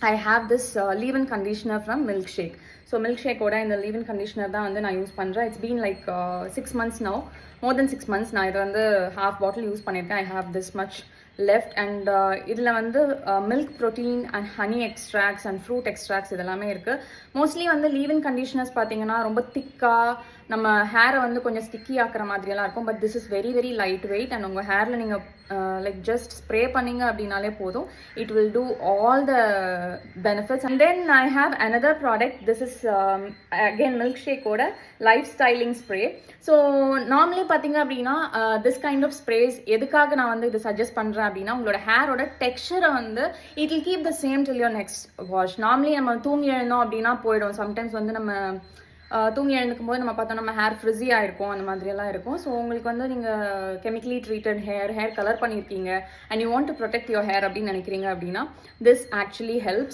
I have this leave-in conditioner from Milkshake. So Milkshake oda இந்த leave-in conditioner தான் வந்து நான் யூஸ் பண்ணுறேன். It's been like 6 months now. More than 6 months நான் இது வந்து half bottle யூஸ் பண்ணியிருக்கேன். I have this much left and இதில் வந்து milk protein and honey extracts and fruit extracts இதெல்லாமே இருக்குது. மோஸ்ட்லி வந்து leave-in conditioners பார்த்தீங்கன்னா ரொம்ப திக்காக நம்ம ஹேரை வந்து கொஞ்சம் ஸ்டிக்கி ஆக்கிற மாதிரியெல்லாம் இருக்கும். But this is very very light weight and உங்கள் ஹேரில் நீங்கள் லைக் ஜஸ்ட் ஸ்ப்ரே பண்ணிங்க அப்படின்னாலே போதும். It will do all the benefits. And then I have another product. This is again milk ஷேக்கோட life styling spray. So normally பார்த்தீங்க அப்படின்னா this kind of spreads எதுக்காக நான் வந்து இது சஜஸ்ட் பண்ணுறேன் அப்படின்னா உங்களோட ஹேரோட டெக்ஸ்சரை வந்து it will keep the same till your next wash. Normally நம்ம தூங்கி எழுந்தோம் அப்படின்னா போயிடும். சம்டைம்ஸ் வந்து நம்ம தூங்கி எழுந்துக்கும் போது நம்ம பார்த்தோம் நம்ம ஹேர் ஃப்ரிஸியாக இருக்கும், அந்த மாதிரியெல்லாம் இருக்கும். ஸோ உங்களுக்கு வந்து நீங்கள் கெமிக்கலி ட்ரீட்டட் ஹேர் கலர் பண்ணியிருக்கீங்க and you want to protect your hair அப்படின்னு நினைக்கிறீங்க அப்படின்னா திஸ் ஆக்சுவலி ஹெல்ப்ஸ்.